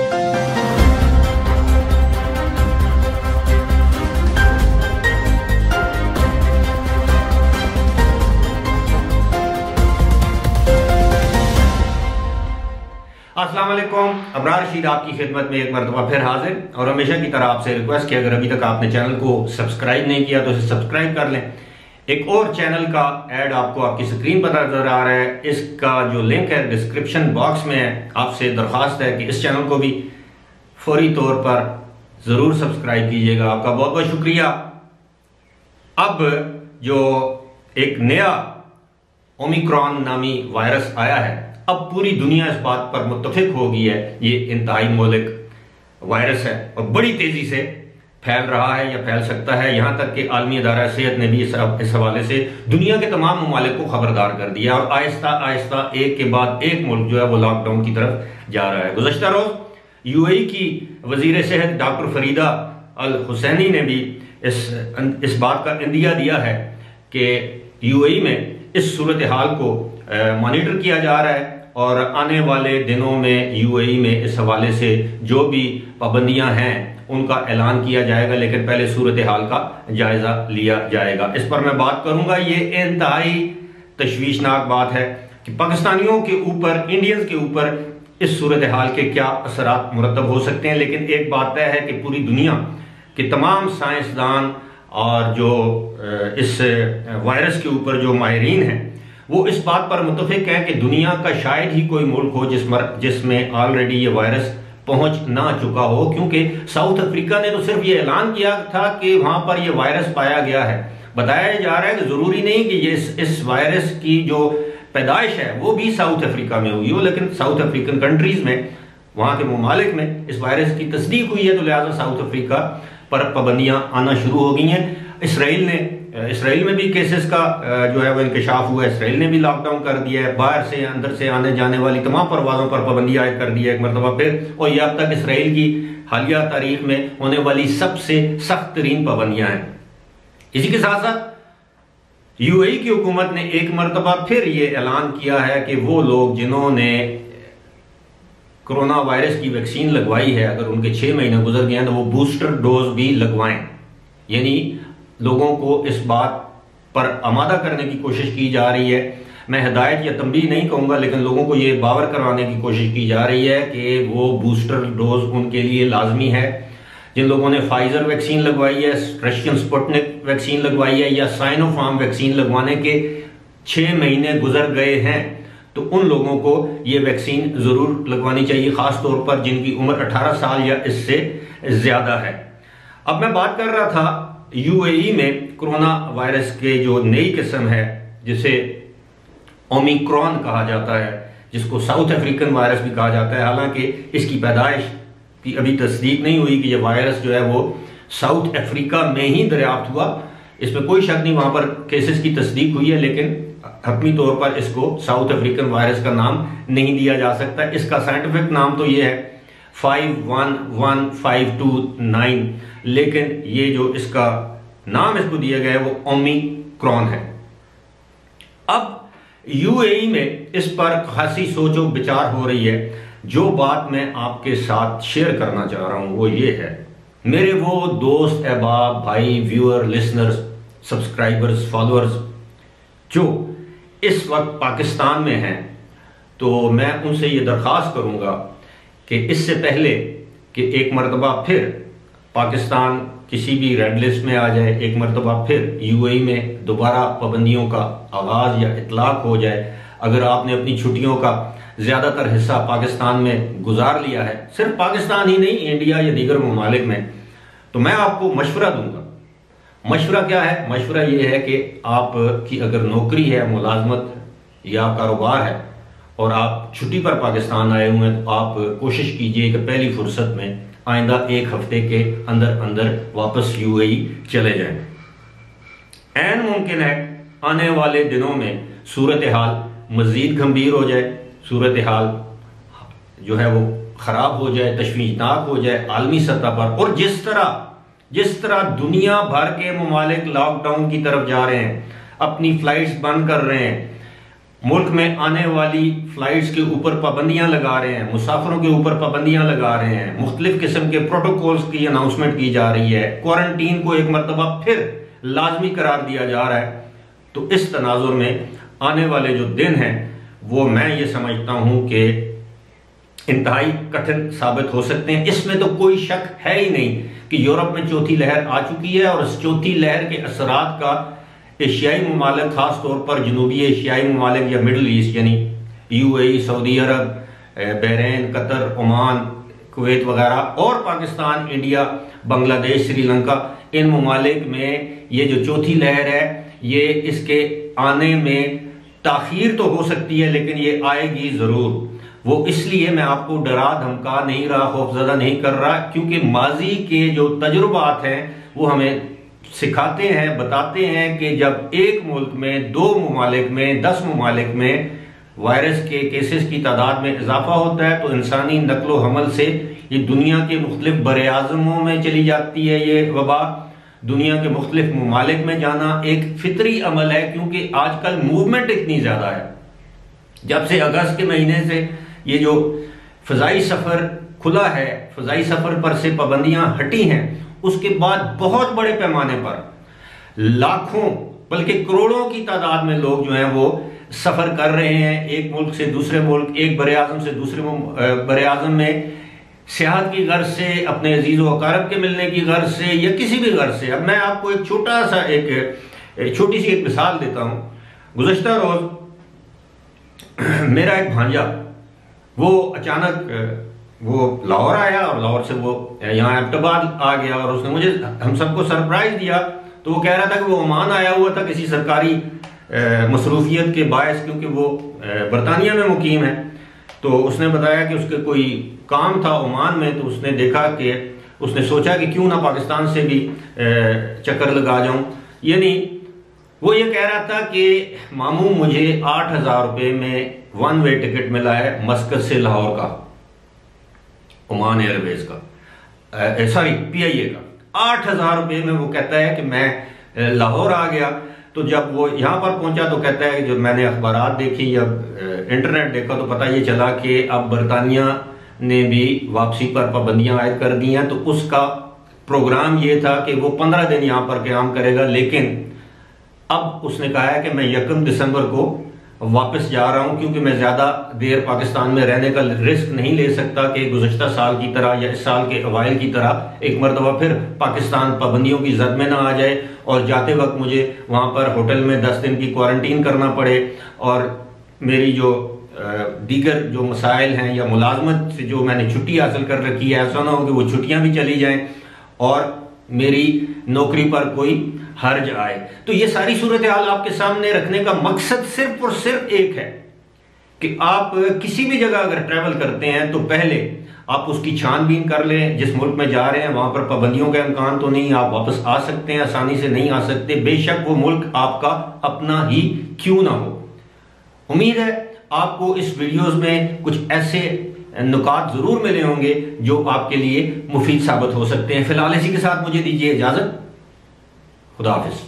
अस्सलाम वालेकुम, अबरार रशीद आपकी खिदमत में एक मरतबा फिर हाजिर। और हमेशा की तरह आपसे रिक्वेस्ट कि अगर अभी तक आपने चैनल को सब्सक्राइब नहीं किया तो इसे सब्सक्राइब कर लें। एक और चैनल का ऐड आपको आपकी स्क्रीन पर नजर आ रहा है, इसका जो लिंक है डिस्क्रिप्शन बॉक्स में है। आपसे दरख्वास्त है कि इस चैनल को भी फौरी तौर पर जरूर सब्सक्राइब कीजिएगा। आपका बहुत बहुत शुक्रिया। अब जो एक नया ओमिक्रॉन नामी वायरस आया है, अब पूरी दुनिया इस बात पर मुत्तफिक हो गई है ये इंतहाई मौलिक वायरस है और बड़ी तेजी से फैल रहा है या फैल सकता है। यहां तक कि आलमी अदारा सेहत ने भी इस हवाले से दुनिया के तमाम ममालिक को खबरदार कर दिया और आहिस्ता आहिस्ता एक के बाद एक मुल्क जो है वो लॉकडाउन की तरफ जा रहा है। गुज़श्ता रोज यूएई की वजीर सेहत डॉक्टर फरीदा अल हुसैनी ने भी इस बात का इंदिया दिया है कि यूएई में इस सूरत हाल को मॉनिटर किया जा रहा है और आने वाले दिनों में यूएई में इस हवाले से जो भी पाबंदियां हैं उनका ऐलान किया जाएगा, लेकिन पहले सूरत हाल का जायजा लिया जाएगा। इस पर मैं बात करूंगा। ये इंतहाई तशवीशनाक बात है कि पाकिस्तानियों के ऊपर, इंडियंस के ऊपर इस सूरत हाल के क्या असरात मुरतब हो सकते हैं। लेकिन एक बात तय है कि पूरी दुनिया के तमाम साइंसदान और जो इस वायरस के ऊपर जो माहिरीन हैं वो इस बात पर मुत्तफिक है कि दुनिया का शायद ही कोई मुल्क हो जिसमें ऑलरेडी ये वायरस पहुंच ना चुका हो, क्योंकि साउथ अफ्रीका ने तो सिर्फ ये ऐलान किया था कि वहां पर ये वायरस पाया गया है। बताया जा रहा है कि जरूरी नहीं कि ये इस वायरस की जो पैदाइश है वो भी साउथ अफ्रीका में हुई हो, लेकिन साउथ अफ्रीकन कंट्रीज में, वहां के ममालिक में इस वायरस की तस्दीक हुई है, तो लिहाजा साउथ अफ्रीका पर पाबंदियां आना शुरू हो गई हैं। इसराइल में भी केसेस का जो है वो इंकशाफ हुआ है। इसराइल ने भी लॉकडाउन कर दिया है, बाहर से अंदर से आने जाने वाली तमाम परवाजों पर पाबंदी आयद कर दी है एक मरतबा फिर। और ये अब तक इसराइल की हालिया तारीख में होने वाली सबसे सख्त तरीन पाबंदियां हैं। इसी के साथ साथ यूएई की हुकूमत ने एक मरतबा फिर ये ऐलान किया है कि वो लोग जिन्होंने कोरोना वायरस की वैक्सीन लगवाई है, अगर उनके 6 महीने गुजर गए हैं तो वो बूस्टर डोज भी लगवाएं। यानी लोगों को इस बात पर आमादा करने की कोशिश की जा रही है। मैं हिदायत या तंबीह नहीं कहूंगा, लेकिन लोगों को ये बावर करवाने की कोशिश की जा रही है कि वो बूस्टर डोज उनके लिए लाजमी है। जिन लोगों ने फाइजर वैक्सीन लगवाई है, रशियन स्पुतनिक वैक्सीन लगवाई है या साइनोफार्म वैक्सीन लगवाने के 6 महीने गुजर गए हैं, तो उन लोगों को ये वैक्सीन जरूर लगवानी चाहिए, खास तौर पर जिनकी उम्र 18 साल या इससे ज्यादा है। अब मैं बात कर रहा था यूएई में कोरोना वायरस के जो नई किस्म है जिसे ओमिक्रॉन कहा जाता है, जिसको साउथ अफ्रीकन वायरस भी कहा जाता है। हालांकि इसकी पैदाइश की अभी तस्दीक नहीं हुई कि यह वायरस जो है वो साउथ अफ्रीका में ही दरियाफ्त हुआ, इसमें कोई शक नहीं। वहां पर केसेस की तस्दीक हुई है, लेकिन हतमी तौर पर इसको साउथ अफ्रीकन वायरस का नाम नहीं दिया जा सकता। इसका साइंटिफिक नाम तो ये है 511529, लेकिन ये जो इसका नाम इसको दिया गया है वो ओमिक्रॉन है। अब यूएई में इस पर खासी सोचो विचार हो रही है। जो बात मैं आपके साथ शेयर करना चाह रहा हूं वो ये है, मेरे वो दोस्त, अहबाब, भाई, व्यूअर, लिसनर्स, सब्सक्राइबर्स, फॉलोअर्स जो इस वक्त पाकिस्तान में हैं, तो मैं उनसे ये दरख्वास्त करूंगा कि इससे पहले कि एक मरतबा फिर पाकिस्तान किसी भी रेड लिस्ट में आ जाए, एक मरतबा फिर यूएई में दोबारा पाबंदियों का आगाज या इतलाक हो जाए, अगर आपने अपनी छुट्टियों का ज्यादातर हिस्सा पाकिस्तान में गुजार लिया है, सिर्फ पाकिस्तान ही नहीं, इंडिया या दीगर ममालिक में, तो मैं आपको मशवरा दूंगा। मशवरा क्या है? मशवरा यह है कि आपकी अगर नौकरी है, मुलाजमत या कारोबार है और आप छुट्टी पर पाकिस्तान आए हुए हैं, तो आप कोशिश कीजिए कि पहली फुर्सत में आइंदा 1 हफ्ते के अंदर अंदर वापस यूएई चले जाएं। ऐन मुमकिन है आने वाले दिनों में सूरत हाल मजीद गंभीर हो जाए, सूरत हाल जो है वो खराब हो जाए, तशवीशनाक हो जाए आलमी सतह पर। और जिस तरह दुनिया भर के ममालिक लॉकडाउन की तरफ जा रहे हैं, अपनी फ्लाइट्स बंद कर रहे हैं, मुल्क में आने वाली फ्लाइट्स के ऊपर पाबंदियां लगा रहे हैं, मुसाफिरों के ऊपर पाबंदियां लगा रहे हैं, मुख्तलिफ किस्म के प्रोटोकॉल्स की अनाउंसमेंट की जा रही है, क्वारंटीन को एक मरतबा फिर लाजमी करार दिया जा रहा है। तो इस तनाजुर में आने वाले जो दिन हैं वो मैं ये समझता हूं कि इंतहाई कठिन साबित हो सकते हैं। इसमें तो कोई शक है ही नहीं कि यूरोप में चौथी लहर आ चुकी है और इस चौथी लहर के असरात का एशियाई ममालिक, खास तौर पर जनूबी एशियाई ममालिक या मिडल ईस्ट यानी यूएई, सऊदी अरब, बहरीन, कतर, ओमान, कुवैत वगैरह और पाकिस्तान, इंडिया, बांग्लादेश, श्रीलंका, इन ममालिक में ये जो चौथी लहर है ये इसके आने में ताखीर तो हो सकती है लेकिन ये आएगी जरूर। वो इसलिए मैं आपको डरा धमका नहीं रहा, खौफजदा नहीं कर रहा, क्योंकि माजी के जो तजुर्बात हैं वो हमें सिखाते हैं, बताते हैं कि जब एक मुल्क में, 2 ममालिक में, 10 ममालिक में वायरस के केसेस की तादाद में इजाफा होता है तो इंसानी नकलो हमल से ये दुनिया के मुख्तलिफ बरे-आज़मों में चली जाती है। ये वबा दुनिया के मुख्तलिफ ममालिक में जाना एक फितरी अमल है, क्योंकि आजकल मूवमेंट इतनी ज्यादा है। जब से अगस्त के महीने से ये जो फजाई सफर खुला है, फजाई सफर पर से पाबंदियां हटी हैं, उसके बाद बहुत बड़े पैमाने पर लाखों बल्कि करोड़ों की तादाद में लोग जो हैं वो सफर कर रहे हैं, एक मुल्क से दूसरे मुल्क, एक बरे-आज़म से दूसरे बरे-आज़म में सियाहत की गर्ज से, अपने अजीज व अकारब के मिलने की गर्ज से या किसी भी गर्ज से। अब मैं आपको एक छोटा सा एक छोटी सी एक मिसाल देता हूं। गुज़श्ता रोज मेरा एक भांजा वो अचानक वो लाहौर आया और लाहौर से वो यहाँ एबटाबाद आ गया और उसने मुझे, हम सबको सरप्राइज दिया। तो वो कह रहा था कि वो ओमान आया हुआ था किसी सरकारी मसरूफियत के बायस, क्योंकि वो बरतानिया में मुकीम है। तो उसने बताया कि उसके कोई काम था ओमान में, तो उसने देखा कि उसने सोचा कि क्यों ना पाकिस्तान से भी चक्कर लगा जाऊं। यानी वो ये कह रहा था कि मामू मुझे 8,000 रुपये में 1 वे टिकट मिला है मस्कत से लाहौर का, ओमान एयरवेज का, सॉरी PIA का। 8,000 रुपये में वो कहता है कि मैं लाहौर आ गया। तो जब वो यहाँ पर पहुंचा तो कहता है कि जब मैंने अखबारात देखी या इंटरनेट देखा तो पता ये चला कि अब बरतानिया ने भी वापसी पर पाबंदियां आयद कर दी हैं। तो उसका प्रोग्राम ये था कि वो 15 दिन यहाँ पर क़याम करेगा, लेकिन अब उसने कहा है कि मैं 1 दिसंबर को वापस जा रहा हूं, क्योंकि मैं ज्यादा देर पाकिस्तान में रहने का रिस्क नहीं ले सकता कि गुज़श्ता साल की तरह या इस साल के अवाइल की तरह एक मरतबा फिर पाकिस्तान पाबंदियों की जद में ना आ जाए और जाते वक्त मुझे वहां पर होटल में 10 दिन की क्वारंटीन करना पड़े और मेरी जो दीगर जो मसाइल हैं या मुलाजमत से जो मैंने छुट्टी हासिल कर रखी है, ऐसा ना हो कि वो छुट्टियां भी चली जाएं और मेरी नौकरी पर कोई हर्ज आए। तो ये सारी सूरत हाल आपके सामने रखने का मकसद सिर्फ और सिर्फ एक है कि आप किसी भी जगह अगर ट्रैवल करते हैं तो पहले आप उसकी छानबीन कर लें। जिस मुल्क में जा रहे हैं वहां पर पाबंदियों का इम्कान तो नहीं, आप वापस आ सकते हैं, आसानी से नहीं आ सकते, बेशक वो मुल्क आपका अपना ही क्यों ना हो। उम्मीद है आपको इस वीडियोस में कुछ ऐसे नुकात जरूर मिले होंगे जो आपके लिए मुफीद साबित हो सकते हैं। फिलहाल इसी के साथ मुझे दीजिए इजाजत। खुदा हाफिज।